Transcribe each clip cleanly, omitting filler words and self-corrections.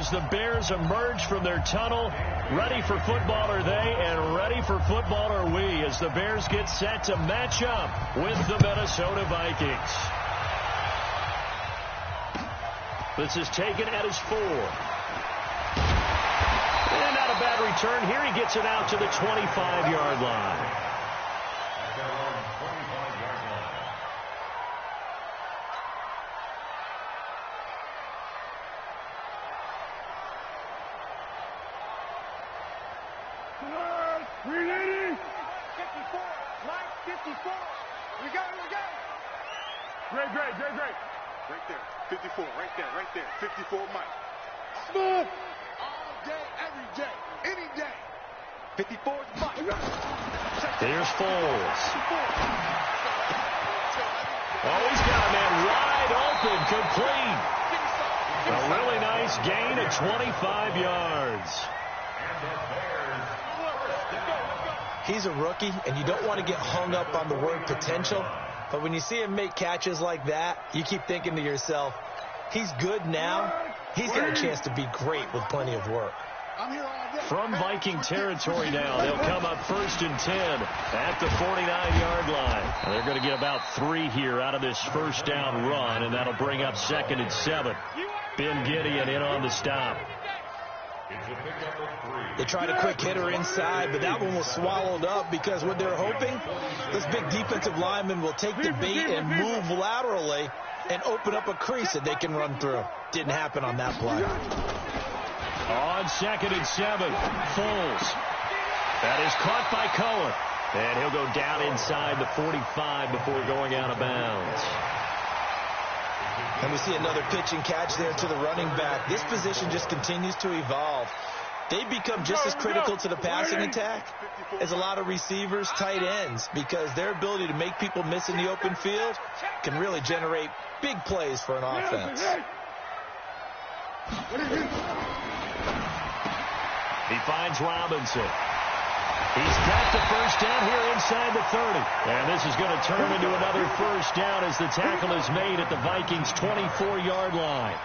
as the Bears emerge from their tunnel. Ready for football are they, and ready for football are we as the Bears get set to match up with the Minnesota Vikings. This is taken at his 4. And not a bad return here. He gets it out to the 25-yard line. Great. Right there. 54, right there. 54, Mike. Smooth. All day, every day, any day. 54 is Mike. Here's Foles. Oh, he's got a man wide open, complete. A really nice gain of 25 yards. He's a rookie, and you don't want to get hung up on the word potential. But when you see him make catches like that, you keep thinking to yourself, he's good now. He's got a chance to be great with plenty of work. From Viking territory now, they'll come up 1st and 10 at the 49-yard line. And they're going to get about 3 here out of this first down run, and that'll bring up 2nd and 7. Ben Gideon in on the stop. They tried a quick hitter inside, but that one was swallowed up because what they're hoping, this big defensive lineman will take the bait and move laterally and open up a crease that they can run through. Didn't happen on that play. On 2nd and 7, Foles. That is caught by Cohen. And he'll go down inside the 45 before going out of bounds. And we see another pitch and catch there to the running back. This position just continues to evolve. They become just as critical to the passing attack as a lot of receivers, tight ends, because their ability to make people miss in the open field can really generate big plays for an offense. He finds Robinson. He's got the first down here inside the 30. And this is going to turn into another first down as the tackle is made at the Vikings' 24-yard line.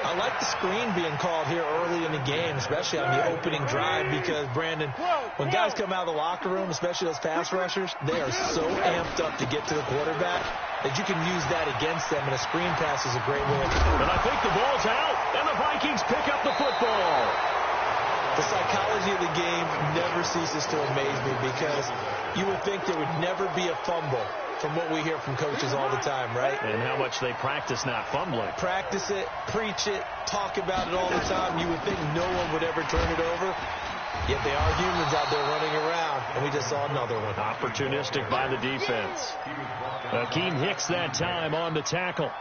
I like the screen being called here early in the game, especially on the opening drive, because, Brandon, when guys come out of the locker room, especially those pass rushers, they are so amped up to get to the quarterback that you can use that against them, and a screen pass is a great way of doing it. And I think the ball's out, and the Vikings pick up the football. The psychology of the game never ceases to amaze me, because you would think there would never be a fumble from what we hear from coaches all the time, right? And how much they practice not fumbling. Practice it, preach it, talk about it all the time. You would think no one would ever turn it over. Yet they are humans out there running around, and we just saw another one. Opportunistic by the defense. Akeem Hicks that time on the tackle.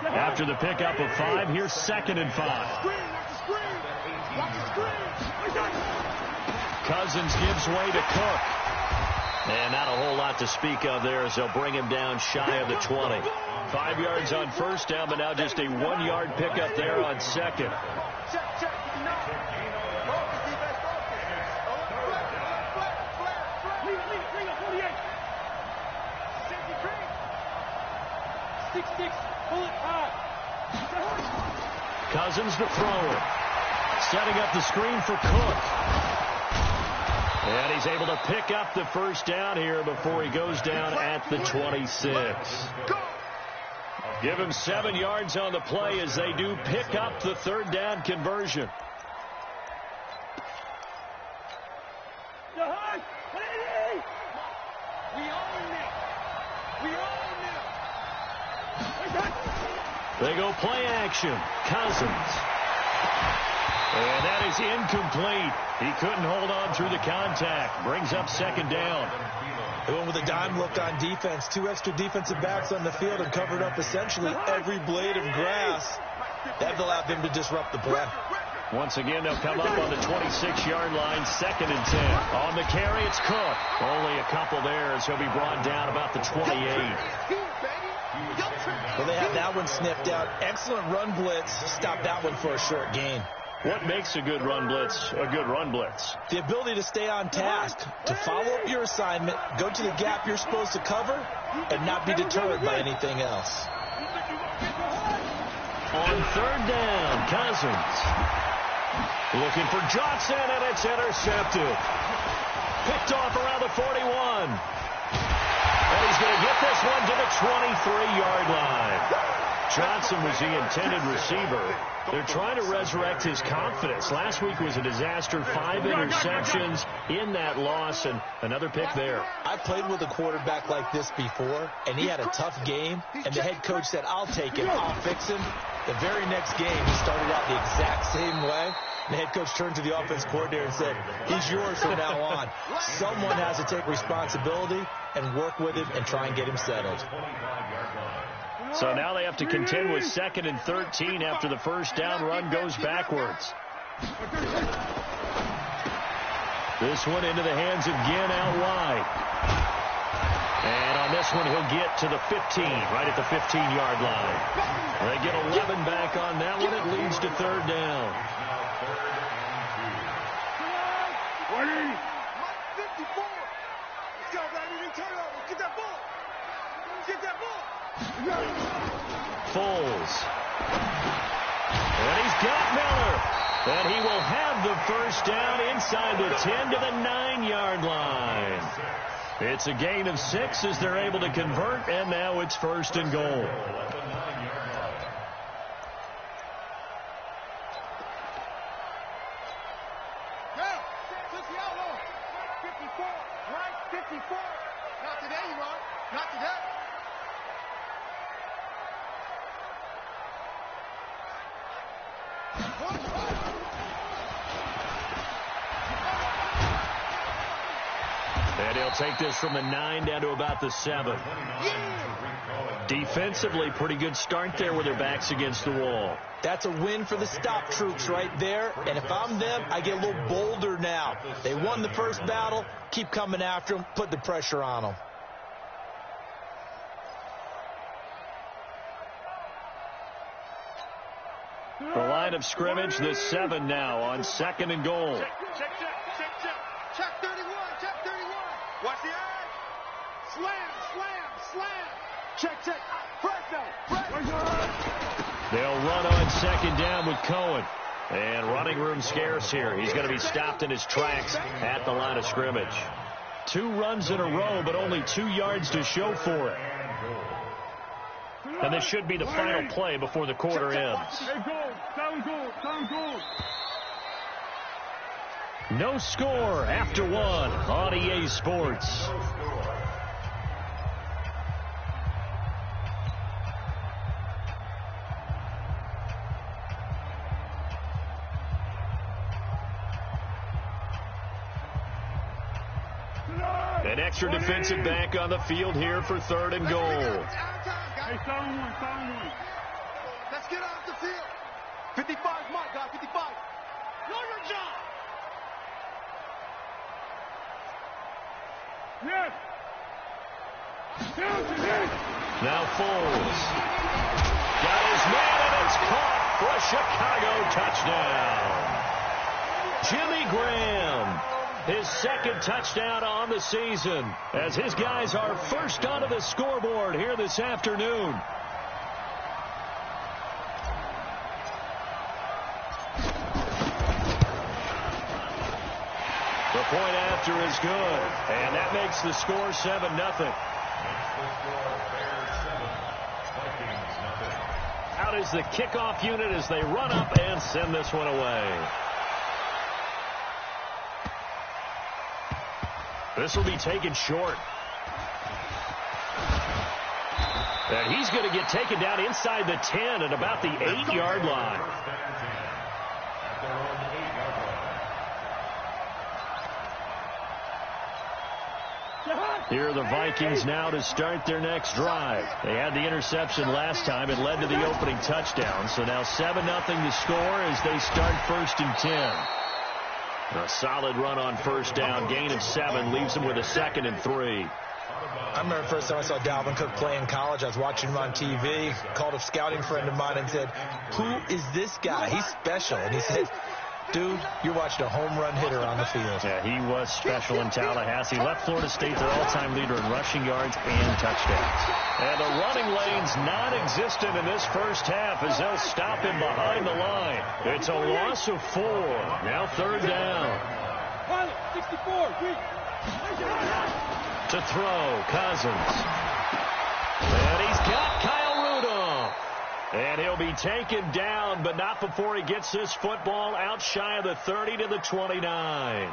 After the pickup of 5, here's 2nd and 5. Cousins gives way to Cook. And not a whole lot to speak of there as they'll bring him down shy of the 20. 5 yards on first down, but now just a 1-yard pickup there on 2nd. Cousins to throw it. Setting up the screen for Cook. And he's able to pick up the first down here before he goes down at the 26. Give him 7 yards on the play as they do pick up the 3rd down conversion. They go play action. Cousins. And that is incomplete. He couldn't hold on through the contact. Brings up 2nd down. They went with a dime look on defense. 2 extra defensive backs on the field and covered up essentially every blade of grass. That allowed them to disrupt the play. Once again, they'll come up on the 26-yard line, 2nd and 10. On the carry, it's Cook. Only a couple there as he'll be brought down about the 28. Well, they had that one sniffed out. Excellent run blitz. Stopped that one for a short gain. What makes a good run blitz a good run blitz? The ability to stay on task, to follow up your assignment, go to the gap you're supposed to cover, and not be deterred by anything else. On third down, Cousins. Looking for Johnson, and it's intercepted. Picked off around the 41. And he's going to get this one to the 23-yard line. Johnson was the intended receiver. They're trying to resurrect his confidence. Last week was a disaster. 5 interceptions in that loss, and another pick there. I've played with a quarterback like this before, and he had a tough game, and the head coach said, I'll take him, I'll fix him. The very next game, he started out the exact same way. The head coach turned to the offense coordinator and said, he's yours from now on. Someone has to take responsibility and work with him and try and get him settled. So now they have to contend with 2nd and 13 after the first down run goes backwards. This one into the hands of Ginn out wide. And on this one, he'll get to the 15, right at the 15-yard line. They get 11 back on that one. It leads to third down. 54. Let's go, baby. Turnover. Get that ball. Get that ball. Foles. And he's got Miller. And he will have the first down inside the 10 to the 9-yard line. It's a gain of 6 as they're able to convert, and now it's 1st and goal. Not today, you are. Not today. And he'll take this from the 9 down to about the 7. Defensively, pretty good start there with their backs against the wall. That's a win for the stop troops right there. And if I'm them, I get a little bolder now. They won the first battle. Keep coming after them. Put the pressure on them. The line of scrimmage, the 7 now on 2nd and goal. Check 31. Check 31. Watch the eye. Slam. Check. Press. They'll run on 2nd down with Cohen. And running room scarce here. He's going to be stopped in his tracks at the line of scrimmage. 2 runs in a row, but only 2 yards to show for it. And this should be the final play before the quarter ends. No score after 1 on EA Sports. An extra defensive back on the field here for 3rd and goal. Hey, sound one. Let's get off the field. 55 Mike, guys, 55. Know your job. Yes. Now Foles. Got his man, and it's caught for a Chicago touchdown. Jimmy Graham. His 2nd touchdown on the season as his guys are first onto the scoreboard here this afternoon. The point after is good, and that makes the score 7-0. Out is the kickoff unit as they run up and send this one away. This will be taken short. And he's going to get taken down inside the 10 at about the 8-yard line. Here are the Vikings now to start their next drive. They had the interception last time. It led to the opening touchdown. So now 7-0 to score as they start 1st and 10. A solid run on first down. Gain of 7 leaves them with a 2nd and 3. I remember the first time I saw Dalvin Cook play in college. I was watching him on TV. Called a scouting friend of mine and said, who is this guy? He's special. And he said, Dude, you're watching a home run hitter on the field. Yeah, he was special in Tallahassee. Left Florida State their all-time leader in rushing yards and touchdowns. And the running lane's non-existent in this first half as they'll stop him behind the line. It's a loss of 4. Now third down. 64. To throw, Cousins. And he's got Kyle Rudolph. And he'll be taken down, but not before he gets this football out shy of the 30 to the 29.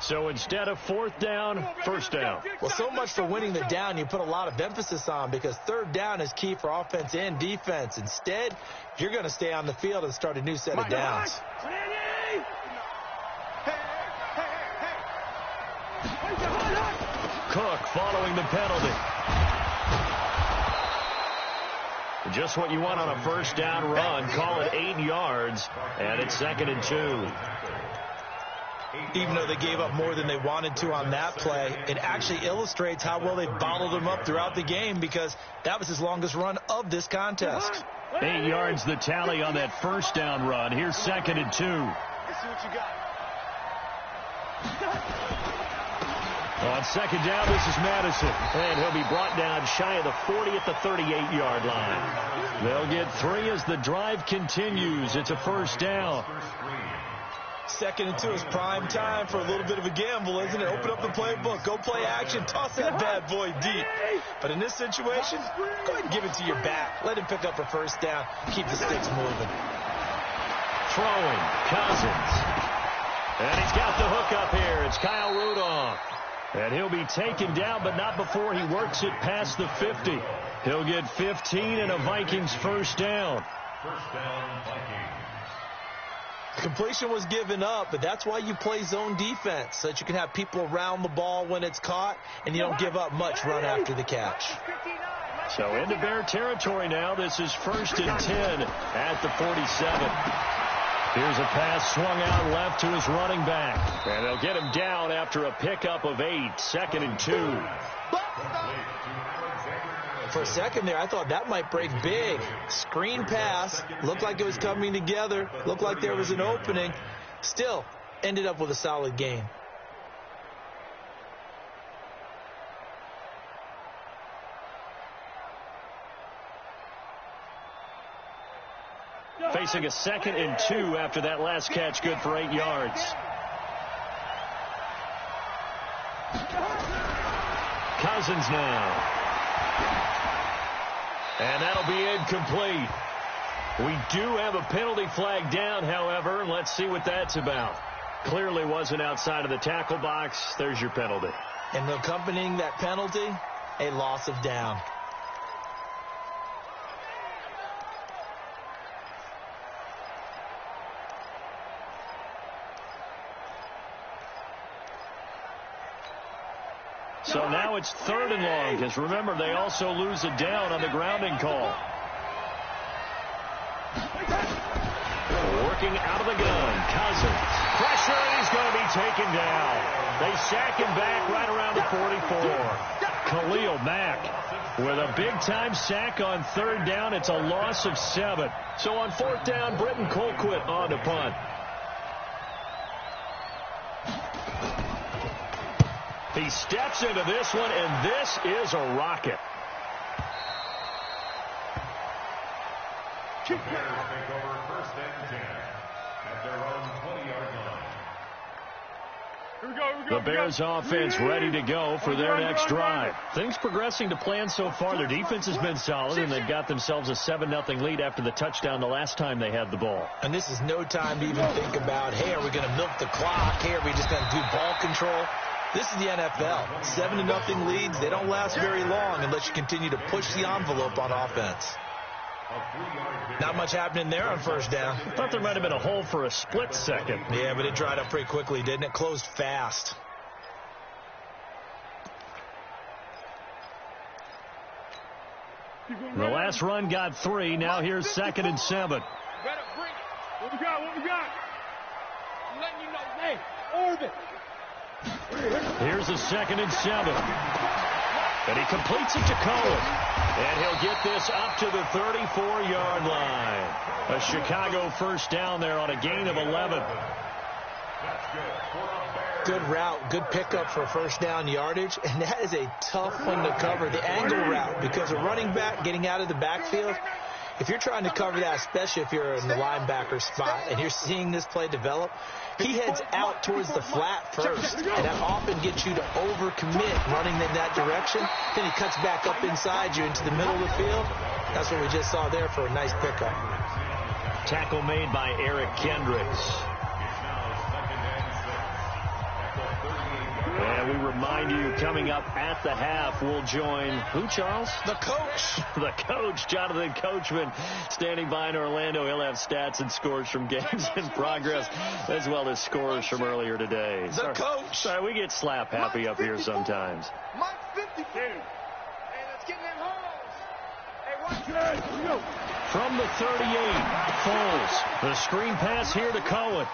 So instead of fourth down, first down. Well, so much for winning the down you put a lot of emphasis on, because third down is key for offense and defense. Instead, you're going to stay on the field and start a new set of downs. Cook following the penalty. Just what you want on a first down run. Call it 8 yards, and it's 2nd and 2. Even though they gave up more than they wanted to on that play, it actually illustrates how well they bottled them up throughout the game, because that was his longest run of this contest. 8 yards the tally on that first down run. Here's 2nd and 2. Let's see what you got. On second down, this is Madison. And he'll be brought down shy of the 40 at the 38-yard line. They'll get 3 as the drive continues. It's a first down. 2nd and 2 is prime time for a little bit of a gamble, isn't it? Open up the playbook. Go play action. Toss that bad boy deep. But in this situation, go ahead and give it to your back. Let him pick up a first down. Keep the sticks moving. Throwing, Cousins. And he's got the hook up here. It's Kyle Rudolph. And he'll be taken down, but not before he works it past the 50. He'll get 15 and a Vikings first down. First down, Vikings. Completion was given up, but that's why you play zone defense, so that you can have people around the ball when it's caught, and you don't give up much run after the catch. So into Bear territory now. This is 1st and 10 at the 47. Here's a pass swung out left to his running back. And they'll get him down after a pickup of 8. 2nd and 2. For a second there, I thought that might break big. Screen pass. Looked like it was coming together. Looked like there was an opening. Still, ended up with a solid gain. Facing a 2nd and 2 after that last catch, good for 8 yards. Cousins now. And that'll be incomplete. We do have a penalty flag down, however. Let's see what that's about. Clearly wasn't outside of the tackle box. There's your penalty. And accompanying that penalty, a loss of down. So now it's 3rd and long, because remember, they also lose a down on the grounding call. Working out of the gun, Cousins. Pressure, and he's going to be taken down. They sack him back right around the 44. Khalil Mack with a big-time sack on 3rd down. It's a loss of 7. So on 4th down, Britton Colquitt on to punt. He steps into this one, and this is a rocket. Bears take over 1st and 10 at their own 20-yard line. Here we go. The Bears offense ready to go for their next drive. Things progressing to plan so far. Their defense has been solid, and they've got themselves a 7-0 lead after the touchdown the last time they had the ball. And this is no time to even think about, hey, are we going to milk the clock? Hey, are we just going to do ball control? This is the NFL. 7-0 leads, they don't last very long unless you continue to push the envelope on offense. Not much happening there on 1st down. I thought there might have been a hole for a split second. Yeah, but it dried up pretty quickly, didn't it? Closed fast. The last run got 3. Now here's 2nd and 7. Better bring it. What we got? I'm letting you know, hey, orbit. Here's a 2nd and 7. And he completes it to Cohen. And he'll get this up to the 34-yard line. A Chicago first down there on a gain of 11. Good route, good pickup for first down yardage, and that is a tough one to cover, the angle route, because a running back getting out of the backfield, if you're trying to cover that, especially if you're in the linebacker spot and you're seeing this play develop, he heads out towards the flat first, and that often gets you to overcommit running in that direction. Then he cuts back up inside you into the middle of the field. That's what we just saw there for a nice pickup. Tackle made by Eric Kendricks. And we remind you, coming up at the half, we'll join who, Charles? The coach. The coach, Jonathan Coachman, standing by in Orlando. He'll have stats and scores from games in progress, as well as scores from earlier today. The coach. Sorry, we get slap happy up here sometimes. Mike 52. Hey, let's get in them holes. Hey, watch it. From the 38, Foles. The screen pass here to Cohen.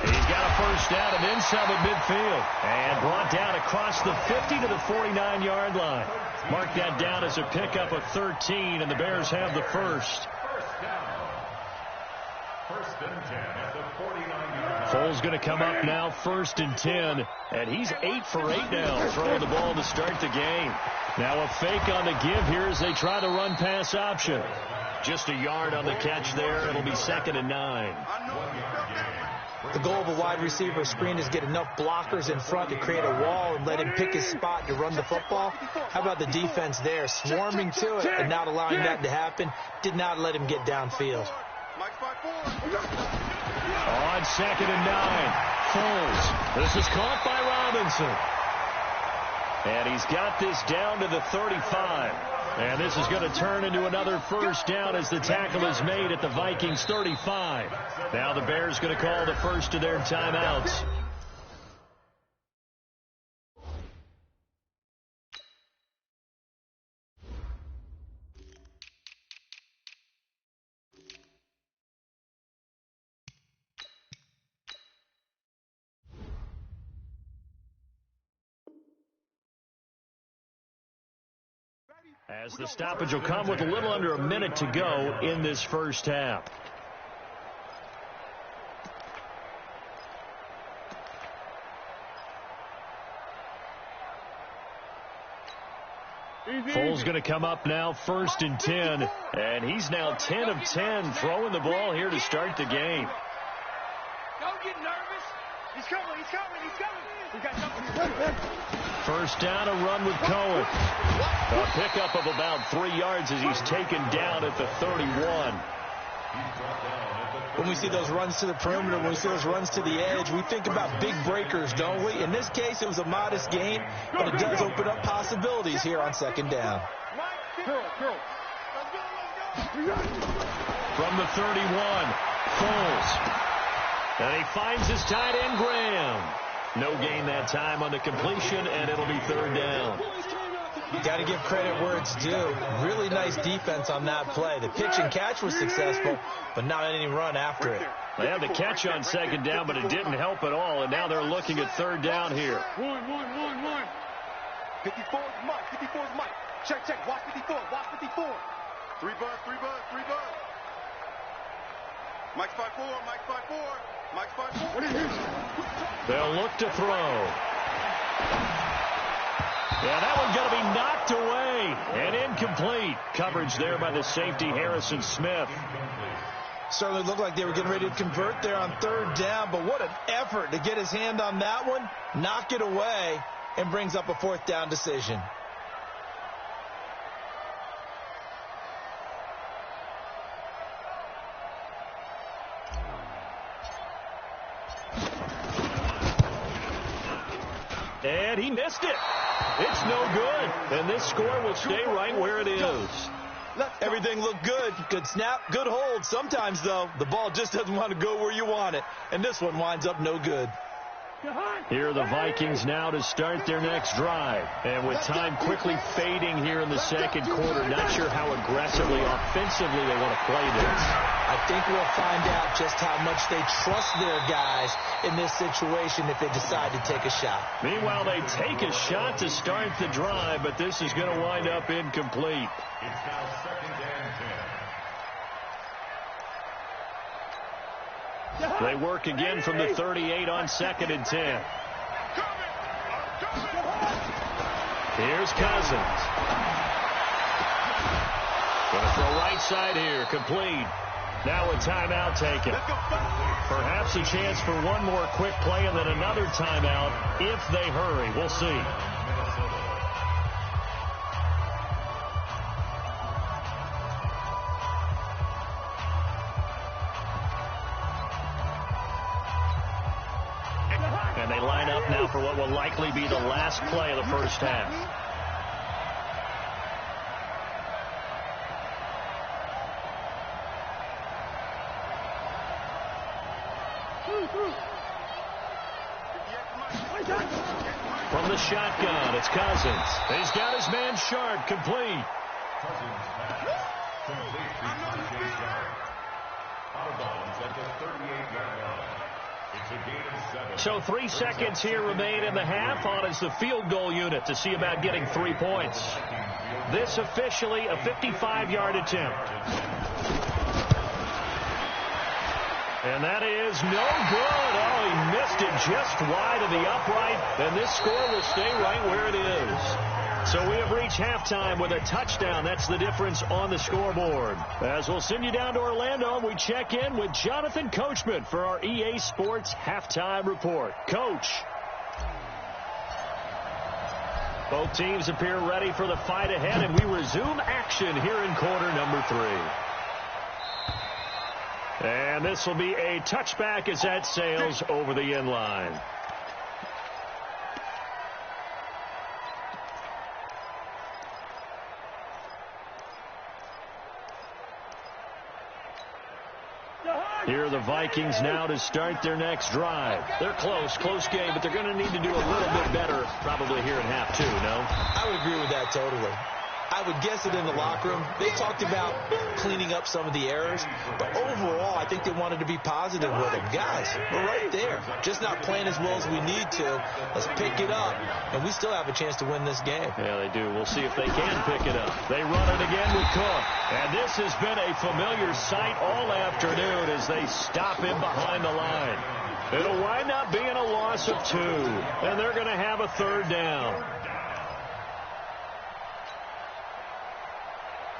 He's got a first down and then some at midfield. And brought down across the 50 to the 49-yard line. Mark that down as a pickup of 13, and the Bears have the first. First and 10 at the 49-yard line. Foles going to come up now, 1st and 10. And he's 8 for 8 now, throwing the ball to start the game. Now a fake on the give here as they try to run pass option. Just a yard on the catch there. It'll be 2nd and 9. The goal of a wide receiver screen is get enough blockers in front to create a wall and let him pick his spot to run the football. How about the defense there, swarming to it and not allowing that to happen? Did not let him get downfield. On 2nd and 9, Foles. This is caught by Robinson. And he's got this down to the 35. And this is going to turn into another first down as the tackle is made at the Vikings 35. Now the Bears going to call the first of their timeouts. As the stoppage will come with a little under a minute to go in this first half. Foles going to come up now, 1st and 10. And he's now 10 of 10 throwing the ball here to start the game. Don't get nervous. He's coming, he's coming, he's coming. We got something. First down, a run with Cohen. A pickup of about 3 yards as he's taken down at the 31. When we see those runs to the perimeter, when we see those runs to the edge, we think about big breakers, don't we? In this case, it was a modest gain, but it does open up possibilities here on 2nd down. From the 31, Foles. And he finds his tight end, Graham. No gain that time on the completion, and it'll be 3rd down. You got to give credit where it's due. Really nice defense on that play. The pitch and catch was successful, but not any run after it. They had the catch on 2nd down, but it didn't help at all, and now they're looking at 3rd down here. 54 is Mike, 54 is Mike. Check, check, watch 54, watch 54. 3 buzz, 3 buzz, 3 buzz. Mike's 5-4, Mike's 5-4, Mike's 5-4. What is this? They'll look to throw. Yeah, that one's going to be knocked away and incomplete. Coverage there by the safety, Harrison Smith. Certainly looked like they were getting ready to convert there on 3rd down, but what an effort to get his hand on that one, knock it away, and brings up a 4th down decision. And he missed it. It's no good. And this score will stay right where it is. Everything looked good. Good snap, good hold. Sometimes, though, the ball just doesn't want to go where you want it. And this one winds up no good. Here are the Vikings now to start their next drive. And with time quickly fading here in the second quarter, not sure how aggressively, offensively they want to play this. I think we'll find out just how much they trust their guys in this situation if they decide to take a shot. Meanwhile, they take a shot to start the drive, but this is going to wind up incomplete. It's now 2nd and 10. They work again from the 38 on 2nd and 10. Here's Cousins. Going to throw right side here, complete. Now a timeout taken. Perhaps a chance for one more quick play and then another timeout if they hurry. We'll see. And they line up now for what will likely be the last play of the first half. From the shotgun, it's Cousins. He's got his man Sharp, complete. Cousins pass. Complete to J. Sharp. Out of bounds at the 38-yard line. It's a gain of 7. So 3 seconds here remain in the half on as the field goal unit to see about getting 3 points. This officially a 55-yard attempt. And that is no good. Oh, he missed it just wide of the upright, and this score will stay right where it is. So we have reached halftime with a touchdown. That's the difference on the scoreboard. As we'll send you down to Orlando, we check in with Jonathan Coachman for our EA Sports Halftime Report. Coach. Both teams appear ready for the fight ahead, and we resume action here in quarter number 3. And this will be a touchback as that sails over the end line. Here are the Vikings now to start their next drive. They're close game, but they're going to need to do a little bit better probably here in half 2, no? I would agree with that totally. I would guess it in the locker room. They talked about cleaning up some of the errors, but overall, I think they wanted to be positive with them. Guys, we're right there. Just not playing as well as we need to. Let's pick it up, and we still have a chance to win this game. Yeah, they do. We'll see if they can pick it up. They run it again with Cook, and this has been a familiar sight all afternoon as they stop him behind the line. It'll wind up being a loss of 2, and they're going to have a 3rd down.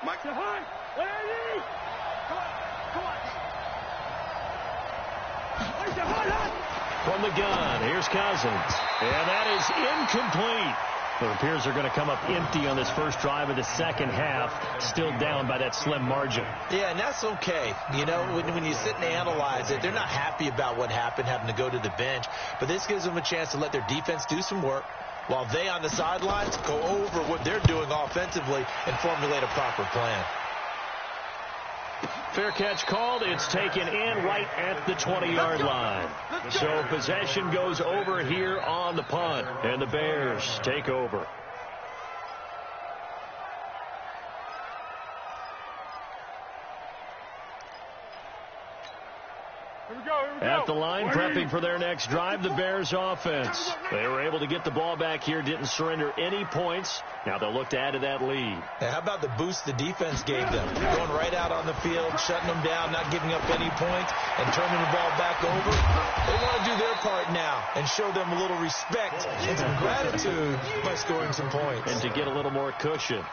Mike. Come on. From the gun, here's Cousins. And that is incomplete. It appears they're going to come up empty on this first drive of the second half, still down by that slim margin. Yeah, and that's okay. You know, when you sit and analyze it, they're not happy about what happened, having to go to the bench. But this gives them a chance to let their defense do some work, while they on the sidelines go over what they're doing offensively and formulate a proper plan. Fair catch called. It's taken in right at the 20-yard line. So possession goes over here on the punt, and the Bears take over. At the line, prepping for their next drive, the Bears offense. They were able to get the ball back here, didn't surrender any points. Now they'll look to add to that lead. Now, how about the boost the defense gave them? Going right out on the field, shutting them down, not giving up any points, and turning the ball back over. They want to do their part now and show them a little respect and some gratitude by scoring some points. And to get a little more cushion.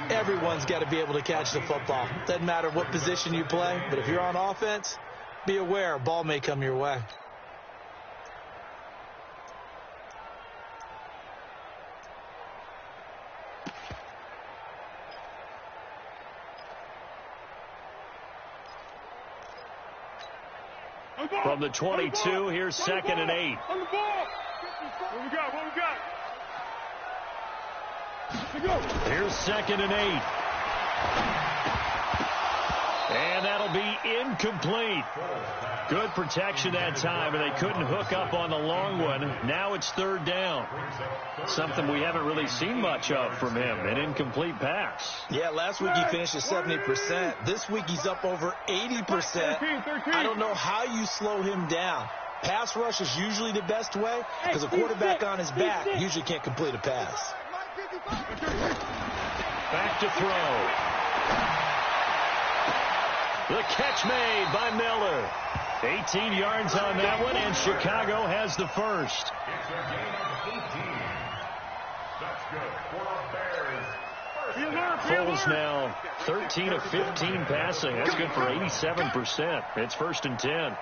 Everyone's got to be able to catch the football. Doesn't matter what position you play, but if you're on offense, be aware a ball may come your way. From the 22, here's 2nd and 8. On the ball. What we got? Here's 2nd and 8. And that'll be incomplete. Good protection that time, and they couldn't hook up on the long one. Now it's third down. Something we haven't really seen much of from him, an incomplete pass. Yeah, last week he finished at 70%. This week he's up over 80%. I don't know how you slow him down. Pass rush is usually the best way because a quarterback on his back usually can't complete a pass. Back to throw. The catch made by Miller. 18 yards on that one, and Chicago has the first. It's a gain of 18. That's good for the Bears. Foles now 13 of 15 passing. That's good for 87%. It's 1st and 10.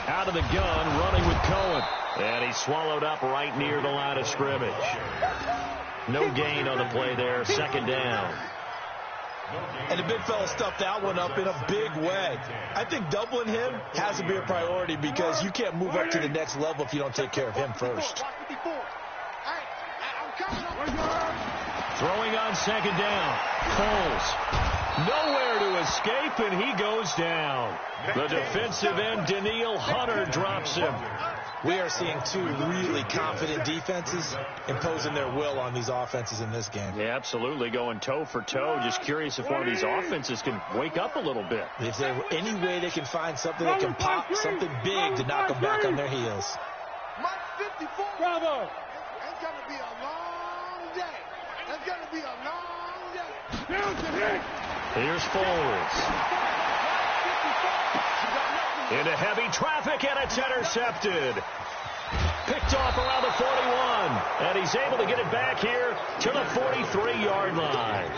Out of the gun, running with Cohen. And he's swallowed up right near the line of scrimmage. No gain on the play there. 2nd down. And the big fella stuffed that one up in a big way. I think doubling him has to be a priority because you can't move up to the next level if you don't take care of him first. Throwing on 2nd down. Foles. Nowhere to escape, and he goes down. The defensive end, Daniil Hunter, drops him. We are seeing two really confident defenses imposing their will on these offenses in this game. Yeah, absolutely, going toe for toe. Just curious if one of these offenses can wake up a little bit. If there were any way they can find something that can pop, something big to knock them back on their heels. Bravo! It's going to be a long day. It's going to be a long day. Here's Foles. Into heavy traffic, and it's intercepted. Picked off around the 41. And he's able to get it back here to the 43-yard line.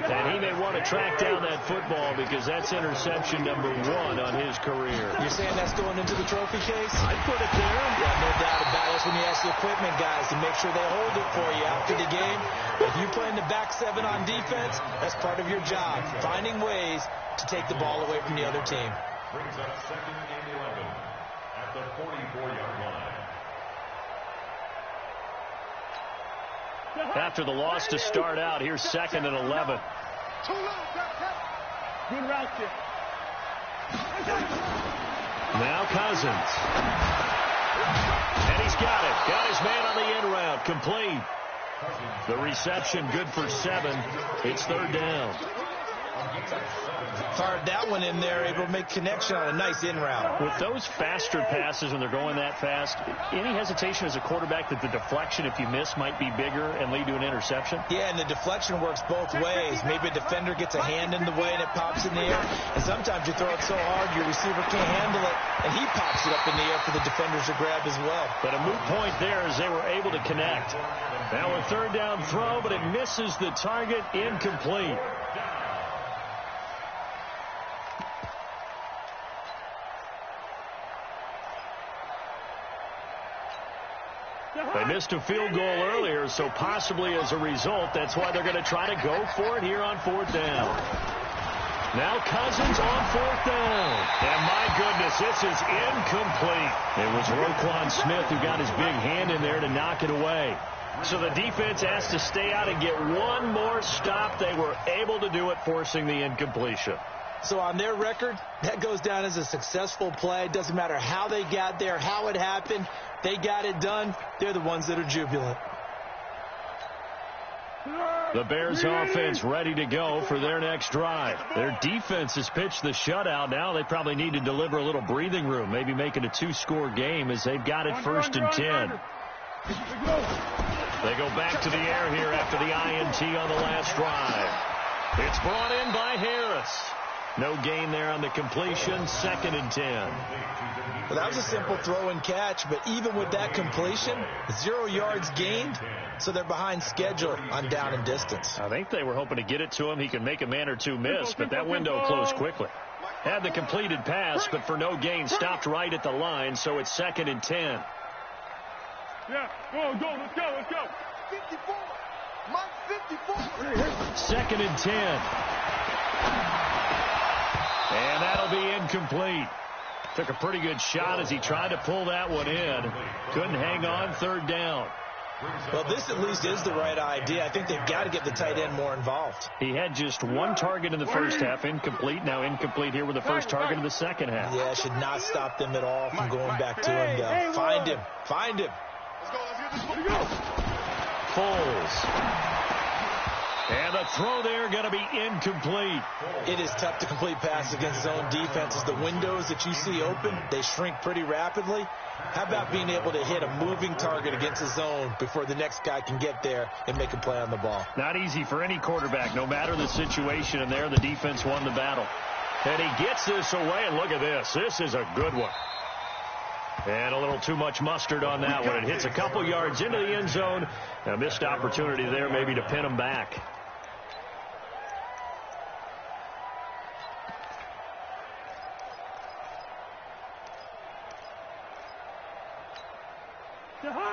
And he may want to track down that football because that's interception number 1 on his career. You're saying that's going into the trophy case? I'd put it there. Yeah, no doubt about it. That's when you ask the equipment guys to make sure they hold it for you after the game. If you play in the back 7 on defense, that's part of your job, finding ways to take the ball away from the other team. Brings up 2nd and 11 at the 44-yard line. After the loss to start out, here's 2nd and 11. Good route there. Now Cousins. And he's got it. Got his man on the in route. Complete. The reception good for 7. It's 3rd down. Fired that one in there, able to make connection on a nice in route. With those faster passes when they're going that fast, any hesitation as a quarterback that the deflection, if you miss, might be bigger and lead to an interception? Yeah, and the deflection works both ways. Maybe a defender gets a hand in the way and it pops in the air. And sometimes you throw it so hard your receiver can't handle it, and he pops it up in the air for the defenders to grab as well. But a moot point there as they were able to connect. Now a 3rd down throw, but it misses the target. Incomplete. They missed a field goal earlier, so possibly as a result, that's why they're going to try to go for it here on 4th down. Now Cousins on 4th down. And my goodness, this is incomplete. It was Roquan Smith who got his big hand in there to knock it away. So the defense has to stay out and get one more stop. They were able to do it, forcing the incompletion. So on their record, that goes down as a successful play. It doesn't matter how they got there, how it happened. They got it done. They're the ones that are jubilant. The Bears offense ready to go for their next drive. Their defense has pitched the shutout. Now they probably need to deliver a little breathing room, maybe make it a 2-score game as they've got it 1st and 10. They go back to the air here after the INT on the last drive. It's brought in by Harris. No gain there on the completion. 2nd and 10. Well, that was a simple throw and catch, but even with that completion, 0 yards gained, so they're behind schedule on down and distance. I think they were hoping to get it to him. He could make a man or two miss, but that window closed quickly. Had the completed pass, but for no gain, stopped right at the line, so it's 2nd and 10. Yeah, go, let's go. 54. Mike, 54. 2nd and 10. And that'll be incomplete. Took a pretty good shot as he tried to pull that one in. Couldn't hang on. 3rd down. Well, this at least is the right idea. I think they've got to get the tight end more involved. He had just one target in the first half, incomplete. Now incomplete here with the first target in the second half. Yeah, should not stop them at all from going back to him, though. Find him. Find him. Let's go. Foles. And the throw there going to be incomplete. It is tough to complete passes against zone defenses. The windows that you see open, they shrink pretty rapidly. How about being able to hit a moving target against a zone before the next guy can get there and make a play on the ball? Not easy for any quarterback, no matter the situation. And there, the defense won the battle. And he gets this away, and look at this. This is a good one. And a little too much mustard on that one. It hits a couple yards into the end zone. A missed opportunity there maybe to pin him back.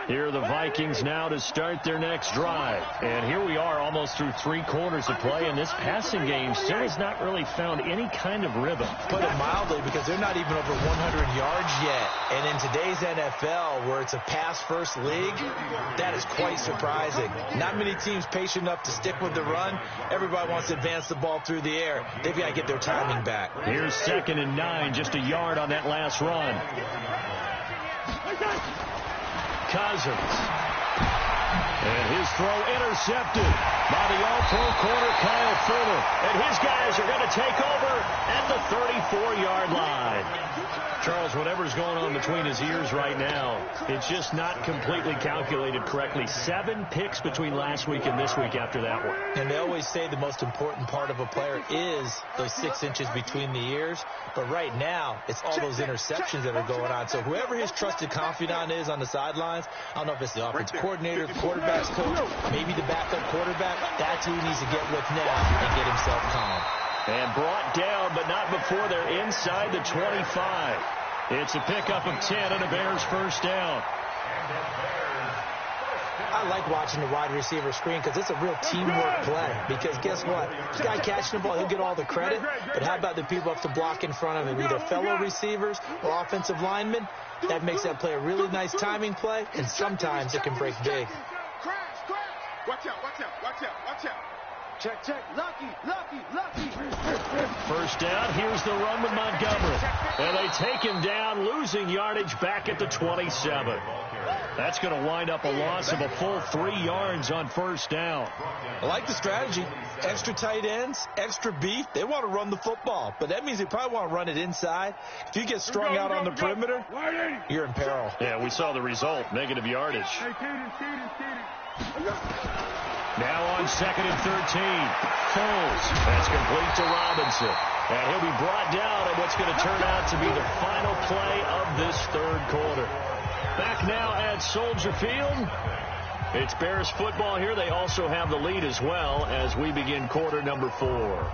Here are the Vikings now to start their next drive. And here we are almost through 3 quarters of play, and this passing game still has not really found any kind of rhythm. Put it mildly, because they're not even over 100 yards yet. And in today's NFL, where it's a pass-first league, that is quite surprising. Not many teams patient enough to stick with the run. Everybody wants to advance the ball through the air. They've got to get their timing back. Here's 2nd and 9, just a yard on that last run. Cousins. And his throw intercepted by the all-pro corner, Kyle Fuller. And his guys are going to take over at the 34-yard line. Charles, whatever's going on between his ears right now, it's just not completely calculated correctly. 7 picks between last week and this week after that one. And they always say the most important part of a player is those 6 inches between the ears. But right now, it's all those interceptions that are going on. So whoever his trusted confidant is on the sidelines, I don't know if it's the offensive coordinator, the quarterback's coach, maybe the backup quarterback, that's who he needs to get with now and get himself calm. And brought down, but not before they're inside the 25. It's a pickup of 10 and a Bears first down. I like watching the wide receiver screen because it's a real teamwork play. Because guess what? This guy catching the ball, he'll get all the credit. But how about the people up to block in front of him, either fellow receivers or offensive linemen? That makes that play a really nice timing play, and sometimes it can break big. Watch out. Check. Lucky. First down, here's the run with Montgomery. And they take him down, losing yardage back at the 27. That's going to wind up a loss of a full 3 yards on first down. I like the strategy. Extra tight ends, extra beef. They want to run the football, but that means they probably want to run it inside. If you get strung out on the perimeter, you're in peril. Yeah, we saw the result, negative yardage. Now on 2nd and 13, Foles. That's complete to Robinson. And he'll be brought down at what's going to turn out to be the final play of this 3rd quarter. Back now at Soldier Field. It's Bears football here. They also have the lead as well as we begin quarter number 4.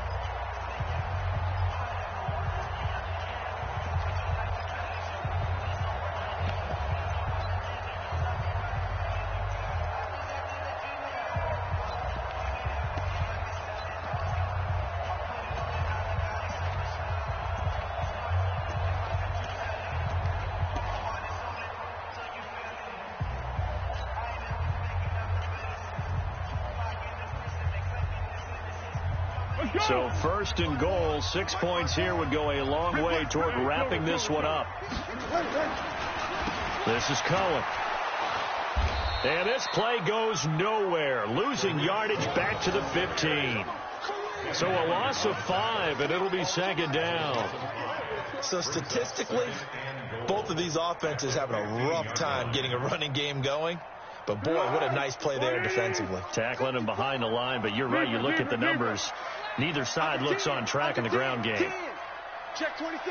So 1st and goal, 6 points here would go a long way toward wrapping this one up. This is Cohen. And this play goes nowhere, losing yardage back to the 15. So a loss of 5, and it'll be 2nd down. So statistically, both of these offenses having a rough time getting a running game going. But, boy, what a nice play there defensively. Tackling him behind the line, but you're right. You look at the numbers. Neither side looks on track in the ground game. Check 26.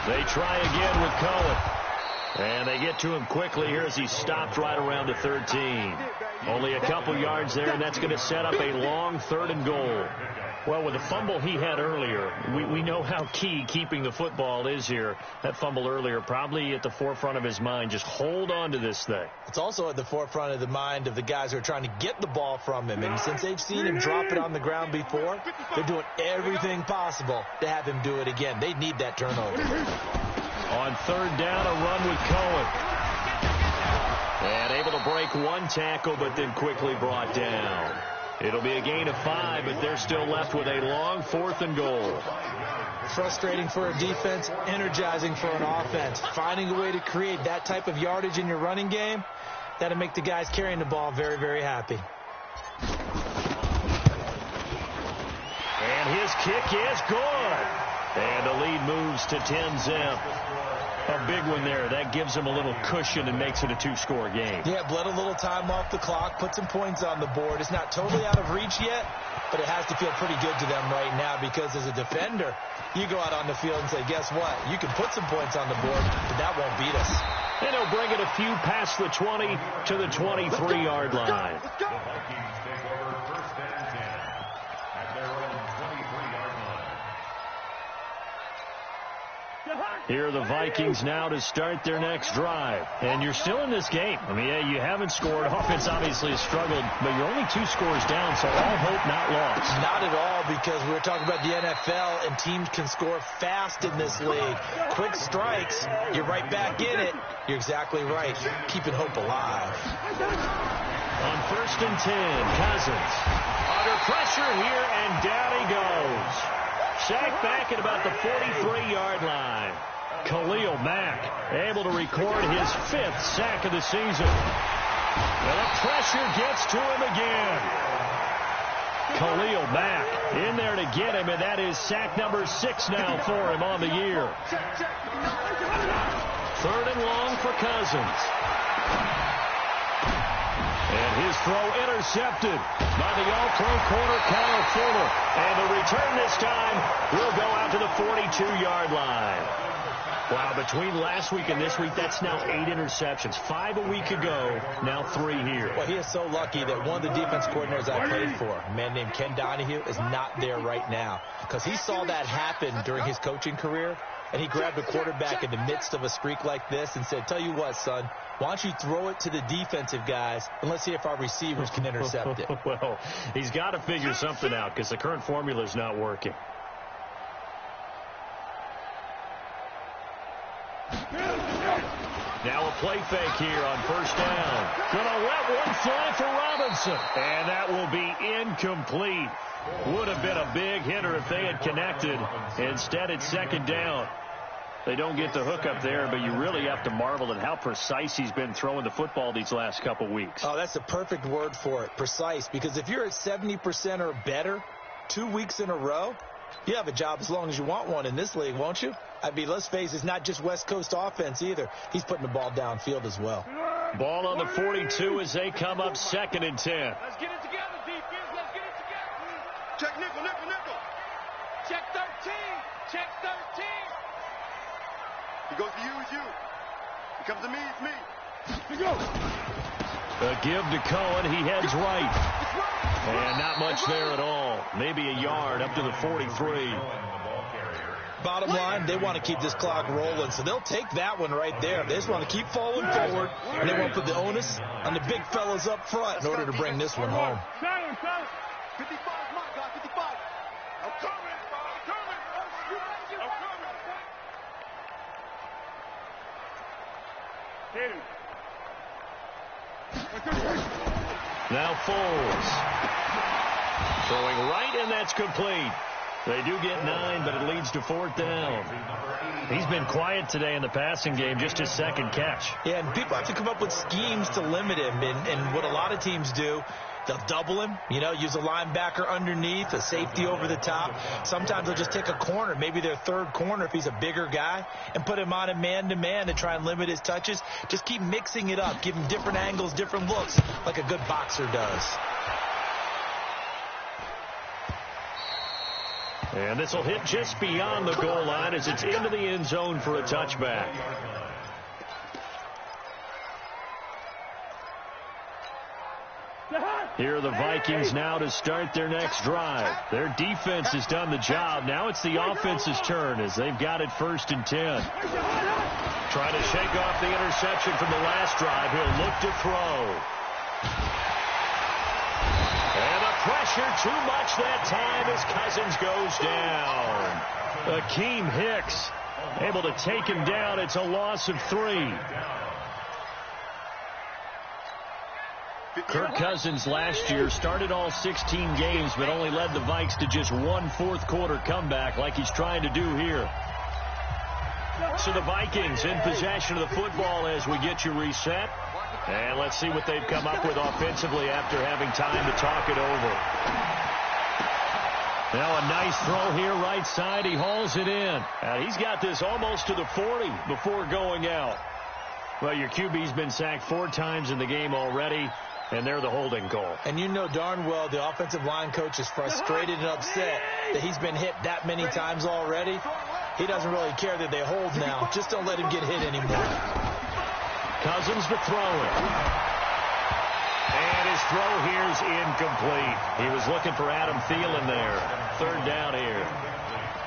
They try again with Cohen. And they get to him quickly here as he stopped right around the 13. Only a couple yards there, and that's going to set up a long 3rd and goal. Well, with the fumble he had earlier, we know how key keeping the football is here. That fumble earlier probably at the forefront of his mind. Just hold on to this thing. It's also at the forefront of the mind of the guys who are trying to get the ball from him. And since they've seen him drop it on the ground before, they're doing everything possible to have him do it again. They need that turnover. On third down, a run with Cohen. And able to break one tackle, but then quickly brought down. It'll be a gain of 5, but they're still left with a long 4th and goal. Frustrating for a defense, energizing for an offense. Finding a way to create that type of yardage in your running game, that'll make the guys carrying the ball very, very happy. And his kick is good. And the lead moves to 10-zip. A big one there. That gives them a little cushion and makes it a 2-score game. Yeah, bled a little time off the clock, put some points on the board. It's not totally out of reach yet, but it has to feel pretty good to them right now because as a defender, you go out on the field and say, guess what? You can put some points on the board, but that won't beat us. And he'll bring it a few past the 20 to the 23-yard line. The Vikings take over 1st and 10 at their own 23-yard line. Here are the Vikings now to start their next drive. And you're still in this game. I mean, yeah, you haven't scored. Offense obviously has struggled, but you're only 2 scores down, so all hope not lost. Not at all, because we were talking about the NFL, and teams can score fast in this league. Quick strikes, you're right back in it. You're exactly right. Keeping hope alive. On 1st and 10, Cousins. Under pressure here, and down he goes. Sacked back at about the 43-yard line. Khalil Mack able to record his 5th sack of the season. And the pressure gets to him again. Khalil Mack in there to get him, and that is sack number 6 now for him on the year. 3rd and long for Cousins. And his throw intercepted by the all-pro corner, Kyle Fuller. And the return this time will go out to the 42-yard line. Wow, between last week and this week, that's now 8 interceptions. 5 a week ago, now 3 here. Well, he is so lucky that one of the defense coordinators I played for, a man named Ken Donahue, is not there right now. Because he saw that happen during his coaching career, and he grabbed a quarterback in the midst of a streak like this and said, tell you what, son, why don't you throw it to the defensive guys, and let's see if our receivers can intercept it. Well, he's got to figure something out because the current formula is not working. Now a play fake here on 1st down. Gonna let one fly for Robinson. And that will be incomplete. Would have been a big hitter if they had connected. Instead, it's 2nd down. They don't get the hook up there, but you really have to marvel at how precise he's been throwing the football these last couple weeks. Oh, that's the perfect word for it, precise. Because if you're at 70% or better 2 weeks in a row, you have a job as long as you want one in this league, won't you? I mean, let's face it, it's not just West Coast offense either. He's putting the ball downfield as well. Ball on the 42 as they come up 2nd and 10. Let's get it together, defense. Let's get it together. Check nickel, nickel, nickel. Check 13. Check 13. He goes to you, it's you. He comes to me, it's me. He goes. A give to Cohen. He heads right. And not much there at all. Maybe a yard up to the 43. Bottom line, they want to keep this clock rolling, so they'll take that one right there. They just want to keep falling forward, and they want to put the onus on the big fellas up front in order to bring this one home. 55 is my guy, 55. I'm coming. I'm coming. Hit him. Now Foles. Throwing right, and that's complete. They do get 9, but it leads to 4th down. He's been quiet today in the passing game, just his 2nd catch. Yeah, and people have to come up with schemes to limit him. And what a lot of teams do, they'll double him, use a linebacker underneath, a safety over the top. Sometimes they'll just take a corner, maybe their 3rd corner if he's a bigger guy, and put him on a man-to-man to try and limit his touches. Just keep mixing it up, give him different angles, different looks, like a good boxer does. And this will hit just beyond the goal line as it's into the end zone for a touchback. Here are the Vikings now to start their next drive. Their defense has done the job. Now it's the offense's turn as they've got it 1st and 10. Trying to shake off the interception from the last drive. He'll look to throw. And the pressure too much that time as Cousins goes down. Akeem Hicks Able to take him down. It's a loss of 3. Kirk Cousins last year started all 16 games, but only led the Vikes to just one fourth-quarter comeback like he's trying to do here. So the Vikings in possession of the football as we get you reset. And let's see what they've come up with offensively after having time to talk it over. Now a nice throw here right side. He hauls it in. And he's got this almost to the 40 before going out. Well, your QB's been sacked 4 times in the game already, and they're the holding call. And you know darn well the offensive line coach is frustrated and upset that he's been hit that many times already. He doesn't really care that they hold now. Just don't let him get hit anymore. Cousins to throw it. And his throw here is incomplete. He was looking for Adam Thielen there. 3rd down here.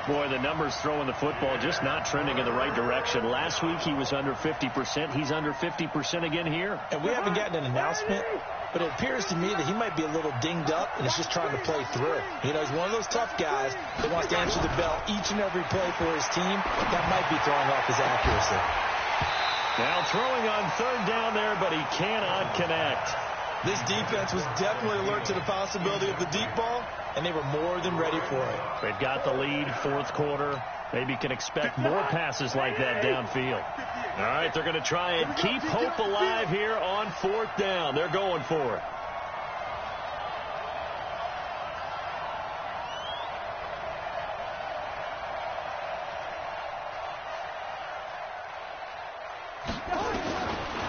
Boy, the numbers throwing the football just not trending in the right direction. Last week he was under 50%. He's under 50% again here. And we haven't gotten an announcement, but it appears to me that he might be a little dinged up and is just trying to play through. You know, he's one of those tough guys that wants to answer the bell each and every play for his team. That might be throwing off his accuracy. Now throwing on 3rd down there, but he cannot connect. This defense was definitely alert to the possibility of the deep ball, and they were more than ready for it. They've got the lead, 4th quarter. Maybe can expect more passes like that downfield. All right, they're going to try and keep hope alive here on 4th down. They're going for it.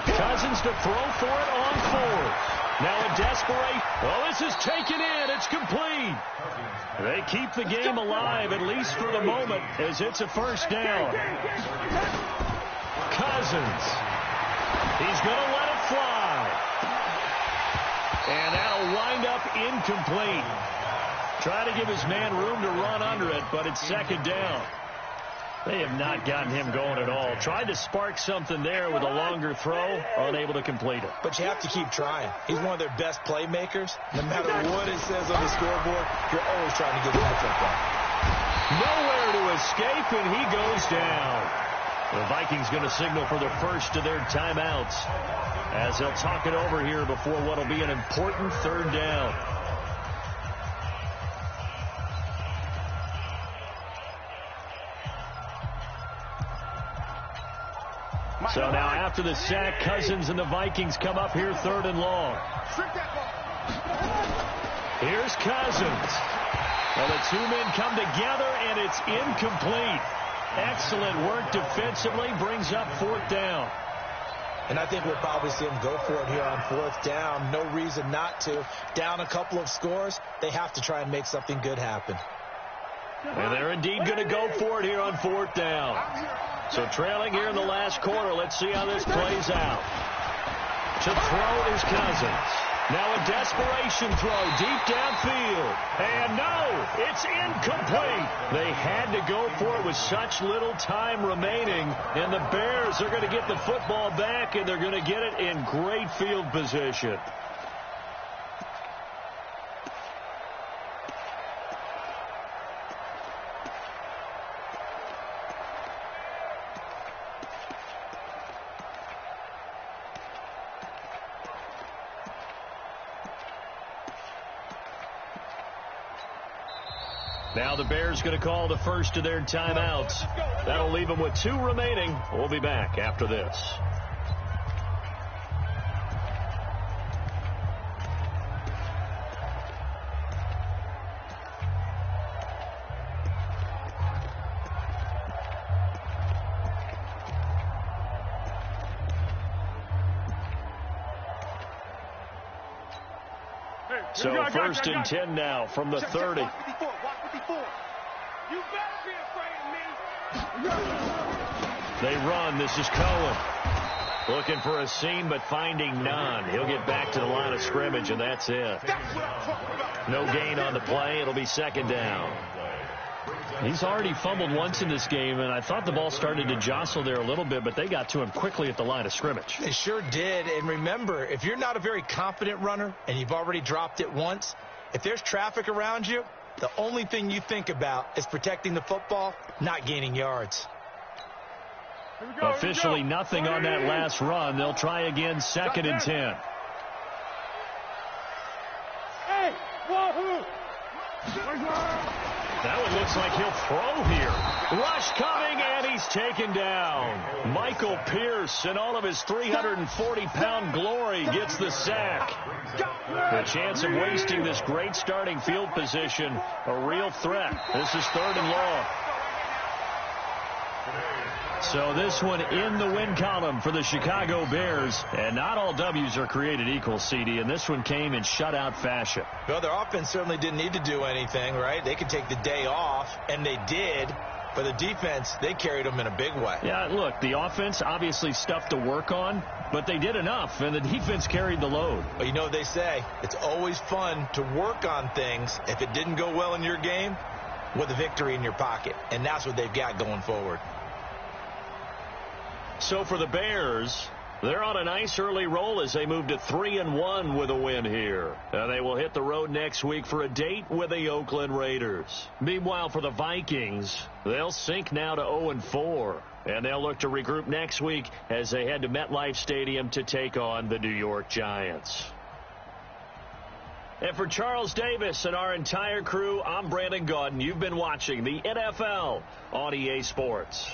Cousins to throw for it on 4th. Now a desperate. Well, this is taken in. It's complete. They keep the game alive, at least for the moment, as it's a 1st down. Cousins. He's going to let it fly. And that'll wind up incomplete. Try to give his man room to run under it, but it's 2nd down. They have not gotten him going at all. Tried to spark something there with a longer throw, unable to complete it. But you have to keep trying. He's one of their best playmakers. No matter what it says on the scoreboard, you're always trying to get him the football. Nowhere to escape, and he goes down. The Vikings going to signal for the first of their timeouts as they'll talk it over here before what will be an important 3rd down. So now after the sack, Cousins and the Vikings come up here 3rd and long. Here's Cousins. Well, the 2 men come together, and it's incomplete. Excellent work defensively, brings up 4th down. And I think we'll probably see them go for it here on 4th down. No reason not to. Down a couple of scores, they have to try and make something good happen. And they're indeed going to go for it here on 4th down. So trailing here in the last quarter, let's see how this plays out. To throw is Cousins. Now a desperation throw deep downfield. And no, it's incomplete. They had to go for it with such little time remaining. And the Bears are going to get the football back, and they're going to get it in great field position. Now the Bears going to call the first of their timeouts. That'll leave them with 2 remaining. We'll be back after this. So 1st and 10 now from the 30. You better be afraid of me. They run. This is Cohen. Looking for a seam, but finding none. He'll get back to the line of scrimmage, and that's it. No gain on the play. It'll be 2nd down. He's already fumbled once in this game, and I thought the ball started to jostle there a little bit, but they got to him quickly at the line of scrimmage. They sure did. And remember, if you're not a very confident runner and you've already dropped it once, if there's traffic around you, the only thing you think about is protecting the football, not gaining yards. Officially nothing on that last run. They'll try again 2nd and 10. Hey, wahoo! That one looks like he'll throw here. Rush coming, and he's taken down. Michael Pierce, in all of his 340-pound glory, gets the sack. The chance of wasting this great starting field position, a real threat. This is 3rd and long. So this one in the win column for the Chicago Bears. And not all W's are created equal, CD, and this one came in shutout fashion. Well, their offense certainly didn't need to do anything, right? They could take the day off, and they did. But the defense, they carried them in a big way. Yeah, look, the offense, obviously stuff to work on, but they did enough, and the defense carried the load. Well, you know what they say. It's always fun to work on things if it didn't go well in your game with a victory in your pocket. And that's what they've got going forward. So for the Bears, they're on a nice early roll as they move to 3-1 with a win here. And they will hit the road next week for a date with the Oakland Raiders. Meanwhile, for the Vikings, they'll sink now to 0-4. And they'll look to regroup next week as they head to MetLife Stadium to take on the New York Giants. And for Charles Davis and our entire crew, I'm Brandon Gaudin. You've been watching the NFL on EA Sports.